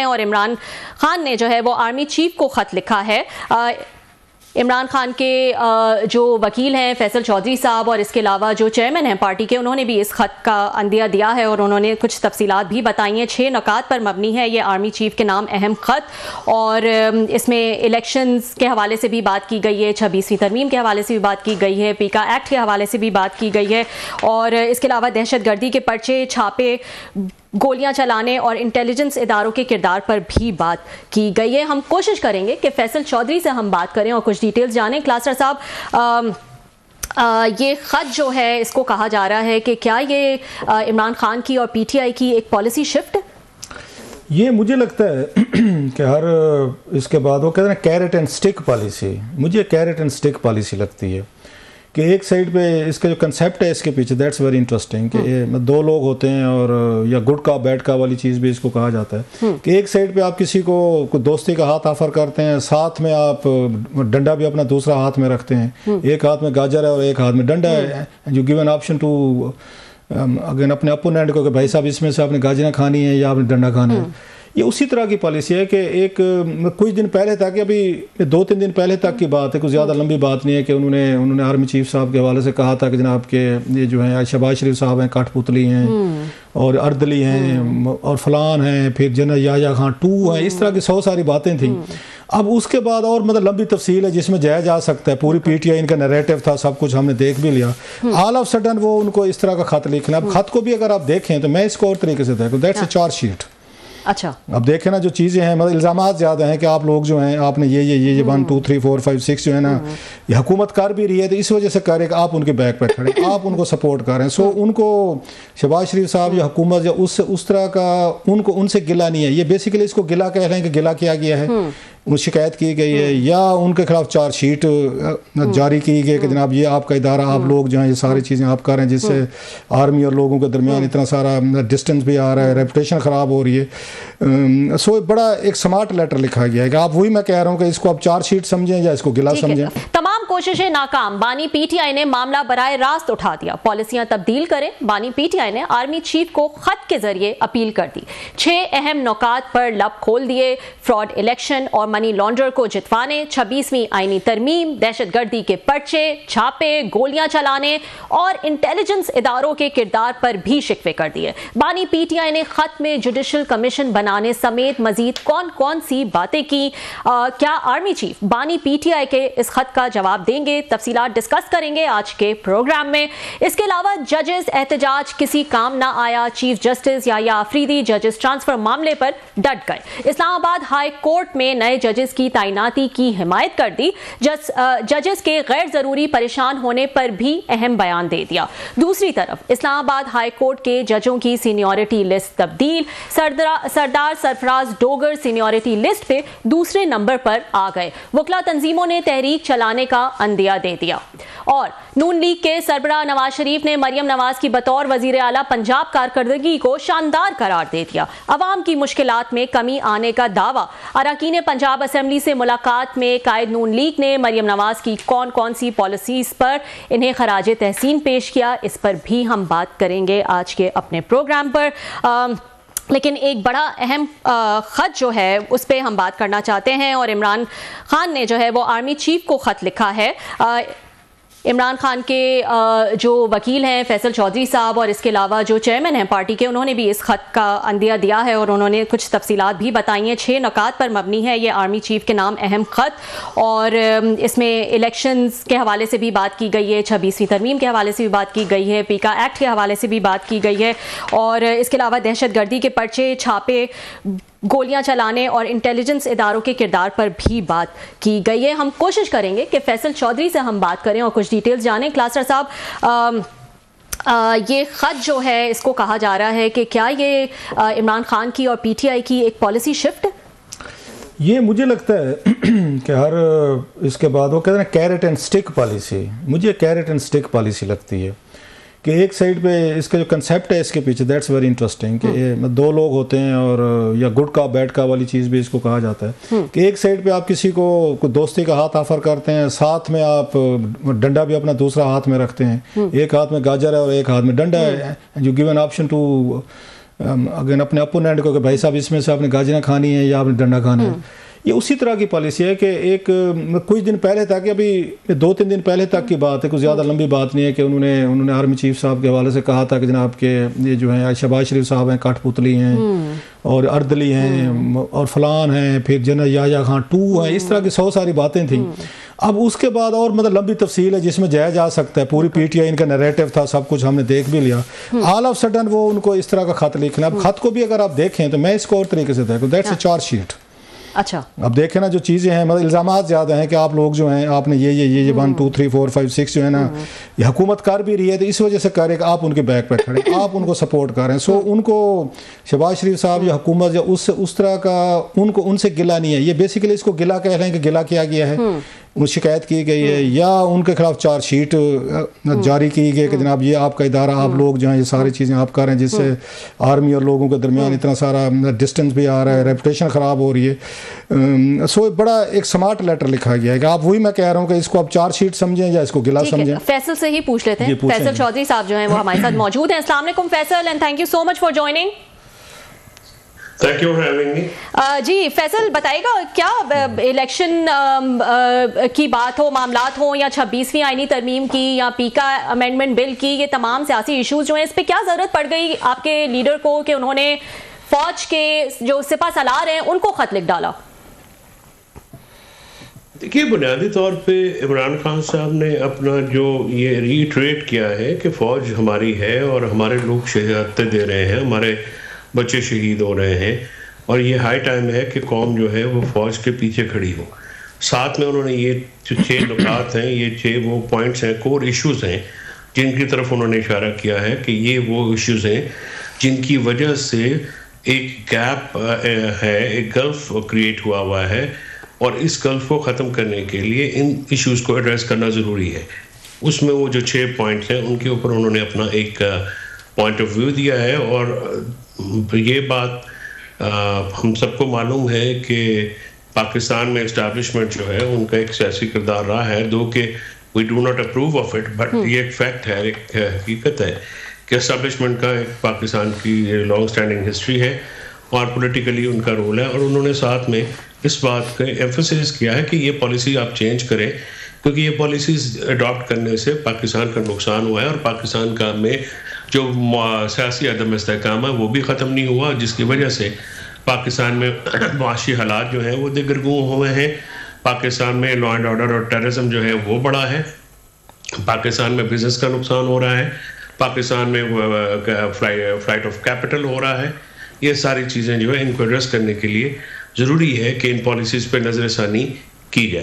اور عمران خان نے جو ہے وہ آرمی چیف کو خط لکھا ہے۔ عمران خان کے جو وکیل ہیں فیصل چودھری صاحب اور اس کے علاوہ جو چیئرمین ہیں پارٹی کے، انہوں نے بھی اس خط کا عندیہ دیا ہے اور انہوں نے کچھ تفصیلات بھی بتائی ہیں۔ 6 نکات پر مبنی ہے یہ آرمی چیف کے نام اہم خط، اور اس میں الیکشنز کے حوالے سے بھی بات کی گئی ہے، 26ویں ترمیم کے حوالے سے بھی بات کی گئی ہے، پیکا ایکٹ کے حوالے سے بھی بات کی گئی ہے، اور اس کے علاوہ دہشت گردی کے پرچے، چھاپے، گولیاں چلانے اور انٹیلیجنس اداروں کے کردار پر بھی بات کی گئی ہے۔ ہم کوشش کریں گے کہ فیصل چودھری سے ہم بات کریں اور کچھ ڈیٹیلز جانیں۔ کلاسر صاحب، یہ خط جو ہے اس کو کہا جا رہا ہے کہ کیا یہ عمران خان کی اور پی ٹی آئی کی ایک پالیسی شفٹ؟ یہ مجھے لگتا ہے کہ ہر اس کے بعد وہ کہتے ہیں کیرٹ اینڈ سٹک پالیسی، مجھے کیرٹ اینڈ سٹک پالیسی لگتی ہے کہ ایک سائڈ پہ اس کا جو کنسیپٹ ہے اس کے پیچھے، دیٹس ویری انٹرسٹنگ، کہ 2 لوگ ہوتے ہیں اور یا گڈ کا بیڈ کا والی چیز بھی اس کو کہا جاتا ہے کہ ایک سائڈ پہ آپ کسی کو دوستی کا ہاتھ آفر کرتے ہیں، ساتھ میں آپ ڈنڈا بھی اپنا دوسرا ہاتھ میں رکھتے ہیں، ایک ہاتھ میں گاجر ہے اور ایک ہاتھ میں ڈنڈا ہے، جو گیون آپشن ٹو اگین اپنے اپوننٹ کو کہ بھائی صاحب اس میں سے آپ نے گاجریں کھانی ہے یا آپ نے ڈنڈا کھانا ہے۔ یہ اسی طرح کی پالیسی ہے کہ ایک کچھ دن پہلے تک، ابھی 2-3 دن پہلے تک کی بات ہے، کچھ زیادہ لمبی بات نہیں ہے، کہ انہوں نے آرمی چیف صاحب کے حوالے سے کہا تھا کہ جناب کے یہ جو ہیں شہباز شریف صاحب ہیں کاٹ پتلی ہیں اور اردلی ہیں اور فلان ہیں، پھر جنرل یحییٰ خان 2 ہیں، اس طرح کی 100 ساری باتیں تھیں۔ اب اس کے بعد اور مطلب لمبی تفصیل ہے جس میں جایا جا سکتا ہے، پوری پی ٹی آئی ان کا نیریٹو تھا، سب کچھ ہم نے دیکھ بھی لیا۔ آل آف سڈن وہ ان کو اس طرح کا خط لکھنا، اب خط کو بھی اگر آپ دیکھیں تو میں اس کو اور طریقے سے دیکھوں، دیٹس اے چارج شیٹ۔ اچھا، اب دیکھیں نا جو چیزیں ہیں، مطلب الزامات زیادہ ہیں کہ آپ لوگ جو ہیں آپ نے یہ 1 2 3 4 5 6 جو ہے نا، یہ حکومت کر بھی رہی ہے تو اس وجہ سے کر رہے کہ آپ ان کے بیک پہ کھڑے، آپ ان کو سپورٹ کر رہے ہیں۔ سو ان کو شہباز شریف صاحب یا حکومت یا اس طرح کا ان سے گلہ نہیں ہے، یہ بیسیکلی اس کو گلہ کہہ رہے ہیں کہ گلہ کیا گیا ہے، شکایت کی گئی ہے یا ان کے خلاف چارج شیٹ جاری کی گئی کہ جناب یہ آپ کا ادارہ، آپ لوگ جو ہیں یہ ساری چیزیں آپ کر رہے ہیں، جس سے آرمی اور لوگوں کے درمیان اتنا سارا ڈسٹنس بھی آ رہا ہے، ریپوٹیشن خراب ہو رہی ہے۔ سو بڑا ایک سمارٹ لیٹر لکھا گیا ہے کہ آپ وہی میں کہہ رہا ہوں کہ اس کو آپ چارج شیٹ سمجھیں یا اس کو گلہ سمجھیں۔ تمام کوششیں ناکام، بانی پی ٹی آئی نے معاملہ براہ راست اٹھا دیا، پالیسیاں تبدیل کریں۔ بانی پی ٹی آئی نے آرمی چیف کو خط کے ذریعے اپیل کر دی، 6 اہم نکات پر لب کھول دیے، فراڈ الیکشن اور منی لانڈر کو جتوانے، 26ویں آئینی ترمیم، دہشت گردی کے پرچے، چھاپے، گولیاں چلانے اور انٹیلیجنس اداروں کے کردار پر بھی شکوے کر دیے۔ بانی پی ٹی آئی نے خط میں جوڈیشل کمیشن بنانے سمیت مزید کون سی باتیں کی؟ کیا آرمی چیف بانی پی ٹی آئی کے اس خط کا جواب دیں گے؟ تفصیلات ڈسکس کریں گے آج کے پروگرام میں۔ اس کے علاوہ ججز احتجاج کسی کام نہ آیا، چیف جسٹس یحییٰ آفریدی ججز ٹرانسفر معاملے پر ڈٹ گئے۔ اسلام آباد ہائی کورٹ میں نئے ججز کی تعیناتی کی حمایت کر دی، ججز کے غیر ضروری پریشان ہونے پر بھی اہم بیان دے دیا۔ دوسری طرف اسلام آباد ہائی کورٹ کے ججوں کی سینیورٹی لسٹ تبدیل، سردار سرفراز ڈوگر سینیورٹی لسٹ پہ دوسرے نمبر پر آ گئے، وکلا تنظیموں نے تحریک چلانے کا عندیہ دے دیا، اور نون لیگ کے سربراہ نواز شریف نے مریم نواز کی بطور وزیر اعلیٰ پنجاب کارکردگی کو شاندار قرار دے دیا۔ عوام کی مشکلات میں کمی آنے کا دعویٰ، اراکین پنجاب اسمبلی سے ملاقات میں قائد نون لیگ نے مریم نواز کی کون سی پالیسیز پر انہیں خراج تحسین پیش کیا، اس پر بھی ہم بات کریں گے آج کے اپنے پروگرام پر۔ لیکن ایک بڑا اہم خط جو ہے اس پہ ہم بات کرنا چاہتے ہیں، اور عمران خان نے جو ہے وہ آرمی چیف کو خط لکھا ہے۔ عمران خان کے جو وکیل ہیں فیصل چودھری صاحب اور اس کے علاوہ جو چیئرمین ہیں پارٹی کے، انہوں نے بھی اس خط کا عندیہ دیا ہے اور انہوں نے کچھ تفصیلات بھی بتائی ہیں۔ 6 نکات پر مبنی ہے یہ آرمی چیف کے نام اہم خط، اور اس میں الیکشنز کے حوالے سے بھی بات کی گئی ہے، 26ویں ترمیم کے حوالے سے بھی بات کی گئی ہے، پیکا ایکٹ کے حوالے سے بھی بات کی گئی ہے، اور اس کے علاوہ دہشت گردی کے پرچے، چھاپے، گولیاں چلانے اور انٹیلیجنس اداروں کے کردار پر بھی بات کی گئی ہے۔ ہم کوشش کریں گے کہ فیصل چودھری سے ہم بات کریں اور کچھ ڈیٹیلز جانیں۔ کلاسر صاحب، یہ خط جو ہے اس کو کہا جا رہا ہے کہ کیا یہ عمران خان کی اور پی ٹی آئی کی ایک پالیسی شفٹ؟ یہ مجھے لگتا ہے کہ ہر اس کے بعد وہ کہتے ہیں کیرٹ اینڈ سٹک پالیسی، مجھے کیرٹ اینڈ سٹک پالیسی لگتی ہے کہ ایک سائڈ پہ اس کا جو کنسیپٹ ہے اس کے پیچھے، دیٹس ویری انٹرسٹنگ، کہ 2 لوگ ہوتے ہیں اور یا گڈ کا بیڈ کا والی چیز بھی اس کو کہا جاتا ہے کہ ایک سائڈ پہ آپ کسی کو دوستی کا ہاتھ آفر کرتے ہیں، ساتھ میں آپ ڈنڈا بھی اپنا دوسرا ہاتھ میں رکھتے ہیں، ایک ہاتھ میں گاجر ہے اور ایک ہاتھ میں ڈنڈا ہے، جو گیون آپشن ٹو اگر اپنے اپوننٹ کو کہ بھائی صاحب اس میں سے آپ نے گاجریں کھانی ہے یا آپ نے ڈنڈا کھانا ہے. یہ اسی طرح کی پالیسی ہے کہ ایک کچھ دن پہلے تک، ابھی 2-3 دن پہلے تک کی بات ہے، کچھ زیادہ لمبی بات نہیں ہے، کہ انہوں نے آرمی چیف صاحب کے حوالے سے کہا تھا کہ جناب کے یہ جو ہیں شہباز شریف صاحب ہیں کاٹ پتلی ہیں اور اردلی ہیں اور فلان ہیں، پھر جنرل یحییٰ خان 2 ہیں، اس طرح کی 100 ساری باتیں تھیں. اب اس کے بعد اور مطلب لمبی تفصیل ہے جس میں جایا جا سکتا ہے، پوری پی ٹی آئی ان کا نیریٹو تھا، سب کچھ ہم نے دیکھ بھی لیا. آل آف سڈن وہ ان کو اس طرح کا خط لکھنا. اب خط کو بھی اگر آپ دیکھیں تو میں اس کو اور طریقے سے دیکھوں، دیٹس اے چارج شیٹ. اچھا اب دیکھیں نا جو چیزیں ہیں، مطلب الزامات زیادہ ہیں کہ آپ لوگ جو ہیں آپ نے یہ 1 2 3 4 5 6 جو ہے نا یہ حکومت کر بھی رہی ہے تو اس وجہ سے کر رہے کہ آپ ان کے بیک پہ کھڑے، آپ ان کو سپورٹ کر رہے ہیں. سو ان کو شہباز شریف صاحب یا حکومت یا اس طرح کا ان سے گلہ نہیں ہے. یہ بیسیکلی اس کو گلہ کہہ رہے ہیں کہ گلہ کیا گیا ہے، ان شکایت کی گئی ہے یا ان کے خلاف چارج شیٹ جاری کی گئی کہ جناب یہ آپ کا ادارہ، آپ لوگ جو ہیں یہ ساری چیزیں آپ کر رہے ہیں جس سے آرمی اور لوگوں کے درمیان اتنا سارا ڈسٹنس بھی آ رہا ہے، ریپوٹیشن خراب ہو رہی ہے. سو بڑا ایک سمارٹ لیٹر لکھا گیا ہے کہ آپ وہی میں کہہ رہا ہوں کہ اس کو آپ چارج شیٹ سمجھیں یا اس کو گلہ سمجھیں. فیصل سے ہی پوچھ لیتے ہیں. فیصل چودھری صاحب جو ہیں وہ ہمارے ساتھ موجود ہیں. السلام علیکم Faisal, and thank you so much for joining. Thank you for having me. جی فیصل بتائیے گا کیا الیکشن کی بات ہو، معاملات ہوں یا 26ویں آئینی ترمیم کی یا پیکا امینڈمنٹ بل کی، یہ تمام سیاسی ایشوز جو ہیں اس پہ کیا ضرورت پڑ گئی آپ کے لیڈر کو کہ انہوں نے فوج کے جو سپہ سالار ہیں ان کو خط لکھ ڈالا؟ دیکھیے بنیادی طور پہ عمران خان صاحب نے اپنا جو یہ ریٹریٹ کیا ہے کہ فوج ہماری ہے اور ہمارے لوگ شہادتیں دے رہے ہیں، ہمارے بچے شہید ہو رہے ہیں اور یہ ہائی ٹائم ہے کہ قوم جو ہے وہ فوج کے پیچھے کھڑی ہو. ساتھ میں انہوں نے یہ جو 6 نکات ہیں، یہ 6 وہ پوائنٹس ہیں، کور ایشوز ہیں جن کی طرف انہوں نے اشارہ کیا ہے کہ یہ وہ ایشوز ہیں جن کی وجہ سے ایک گیپ ہے، ایک گلف کریٹ ہوا ہے اور اس گلف کو ختم کرنے کے لیے ان ایشوز کو ایڈریس کرنا ضروری ہے. اس میں وہ جو 6 پوائنٹس ہیں ان کے اوپر انہوں نے اپنا ایک پوائنٹ آف ویو دیا ہے. اور یہ بات ہم سب کو معلوم ہے کہ پاکستان میں اسٹیبلشمنٹ جو ہے ان کا ایک سیاسی کردار رہا ہے، دو کہ we do not approve of it, but یہ ایک فیکٹ ہے، ایک حقیقت ہے کہ اسٹیبلشمنٹ کا ایک پاکستان کی لانگ اسٹینڈنگ ہسٹری ہے اور پولیٹیکلی ان کا رول ہے. اور انہوں نے ساتھ میں اس بات کا ایمفسائز کیا ہے کہ یہ پالیسی آپ چینج کریں کیونکہ یہ پالیسیز اڈاپٹ کرنے سے پاکستان کا نقصان ہوا ہے اور پاکستان کا میں جو سیاسی عدم استحکام ہے وہ بھی ختم نہیں ہوا، جس کی وجہ سے پاکستان میں معاشی حالات جو ہیں وہ دگرگوں ہوئے ہیں. پاکستان میں لا اینڈ آرڈر اور ٹیررزم جو ہے وہ بڑا ہے، پاکستان میں بزنس کا نقصان ہو رہا ہے، پاکستان میں فلائٹ آف کیپٹل ہو رہا ہے. یہ ساری چیزیں جو ہے ان کو ایڈریس کرنے کے لیے ضروری ہے کہ ان پالیسیز پہ نظر ثانی کی جائے.